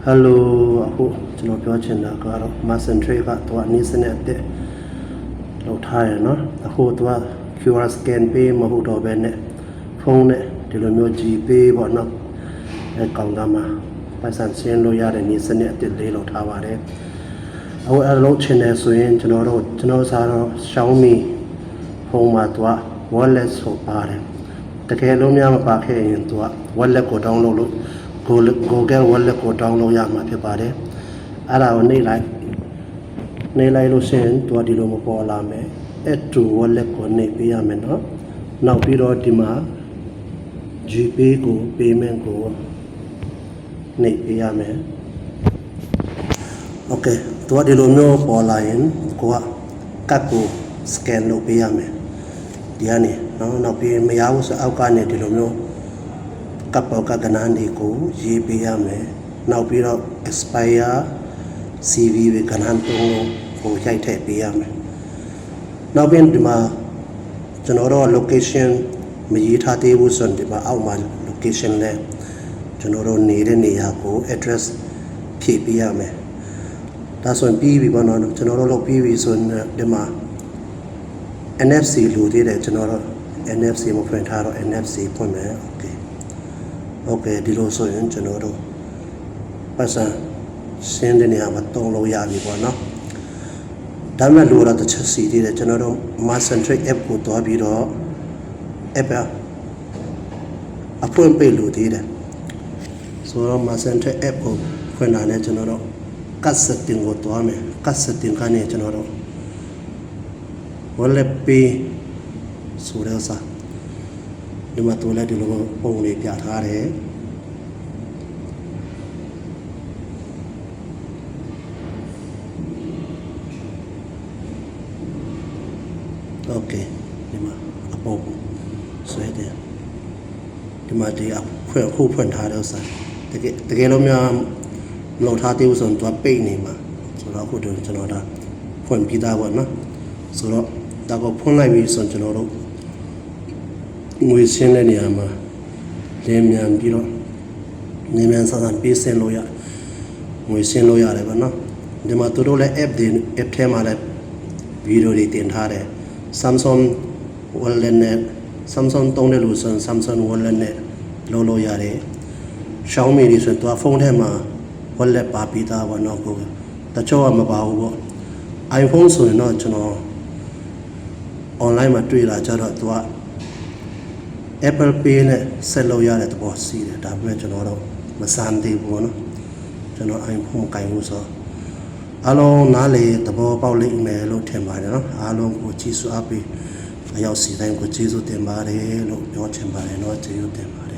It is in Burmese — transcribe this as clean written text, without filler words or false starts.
Hello အခုကျွန်တော်ပြောချင်တာကတော့ Macentric ကတော့အနည်းစနစ်အသစ်လောက်ထားရနော်အခုတော့ QR scan ပေးမဟုတ်တော့ဘဲနဲ့ဖုန်းနဲ့ဒီလိုမျိုး GPay ပေါ့နော်အဲကောင်တာမှာပိုက်ဆံရှင်းလို့ရတဲ့နည်းစနစ်အသစ်လေးလောက်ထားပါတယ်အခုအဲလိုချင်တယ်ဆိုရင်ကျွန်တော်စားတော့ Xiaomi ဖုန်းမှာတော့ wallet ဆိုပါတယ်တကယ်လို့များမပါခဲ့ရင်တော့ wallet ကို download လုပ်Google Wallet ကို download ရမှာဖြစ်ပါတယ်အဲ့ဒါကိုနှိပ်လိုက်လို့ရှိရင်သူကဒီလိုမပေါ်လာမယ် add to wallet ကိုနှိပ်ပေးရမယ်နော်နောက်ပြီးတော့ဒီမှာ GPay ကို payment ကိုနှိပ်ပေးရမယ် Okay သူကဒီလိုမျိုးပေါ်လာရင်ကိုကကတ်ကို scan လုပ်ပေးရမယ်ဒီကနေနောက်ပြီးမရဘူးဆိုအောက်ကနေဒီလိုမျိုးကပ်ပေါက်ကကဏ္ဍတွေကိုရေးပေးရမယ်နောက်ပြီးတော့ expire CV ပဲကဏ္ဍသုံးလုံးကိုရိုက်ထည့်ပေးရမယ်နောက်ပြီးဒီမှာကျွန်တော်တို့ location မရေးထားသေးဘူးဆိုရင်ဒီမှာအောက်မှာ location နဲ့ကျွန်တော်တို့နေတဲ့နေရာကို address ဖြည့်ပေးရမယ်ဒါဆိုရင်ပြီးပြီပေါ့နော်ကျွန်တော်တို့လုပ်ပြီးပြီဆိုရင်ဒီမှာ NFC လိုသေးတယ်ကျွန်တော်တို့ NFC မဖွင့်ထားတော့ NFC ဖွင့်မယ် Okay ဒီလိုဆိုရင်ကျွန်တော်တို့ပတ်စံရှင်းတဲ့နေရာမှာတုံးလို့ရပြီပေါ့နော်ဒါမှမဟုတ်တော့တစ်ချက်စီသေးတယ်ကျွန်တော်တို့ Macentric app ကိုတွားပြီးတော့ app အဖွင့်ပေးလို့သေးတယ်ဆိုတော့ Macentric app ကိုဖွင့်တာနဲ့ကျွန်တော်တို့ card setting ကိုတွားမယ် card setting ကနေကျွန်တော်တို့ wallet pay ဆိုတော့စာဒီမှာတိုးလိုက်ဒီလိုပုံလေးပြထားတယ်โอเคဒီမှာအပေါ်ဆွဲတယ်ဒီမှာဒီအခုဖွင့်ထားတဲ့ဥစ္စာတကယ်လို့များမလုပ်ထားသေးဘူးဆိုရင်သူကပိတ်နေမှာဆိုတော့အခုကျွန်တော်ဒါဖွင့်ပြီးသားပေါ့နော်ဆိုတော့ဒါကိုဖွင့်လိုက်ပြီဆိုရင်ကျွန်တော်တို့ငွေရှင်းတဲ့နေရာမှာလင်းမြန်ပြီးတော့နေမြန်ဆန်ပေးစင်လို့ရငွေရှင်းလို့ရတယ်ဗောနော်ဒီမှာသူတို့လည်း app ထဲမှာလည်းဗီဒီယိုတွေတင်ထားတယ် Samsung Wallet နဲ့ Samsung သုံးတဲ့လူဆိုရင် Samsung Wallet နဲ့လုပ်လို့ရတယ် Xiaomi တွေဆိုတော့ဖုန်းထဲမှာ Wallet ပါပြီးသားဗောနော်ကိုတချို့ကမပါဘူးဗော iPhone ဆိုရင်တော့ကျွန်တော် online မှာတွေ့လာကြတော့သူကApple Pay နဲ့ဆက်လို့ရတဲ့သဘောရှိတယ်ဒါပေမဲ့ကျွန်တော်တော့မစမ်းသေးဘူးเนาะကျွန်တော် iPhone ကိုင်ဖို့ဆိုအားလုံးနားလေသဘောပေါက်လိမ့်မယ်လို့ထင်ပါတယ်เนาะအားလုံးကိုကြည့်စွာပြီးအရောက်စီတိုင်းကိုကျေးဇူးတင်ပါတယ်လို့ပြောချင်ပါတယ်เนาะကျေးဇူးတင်ပါတယ်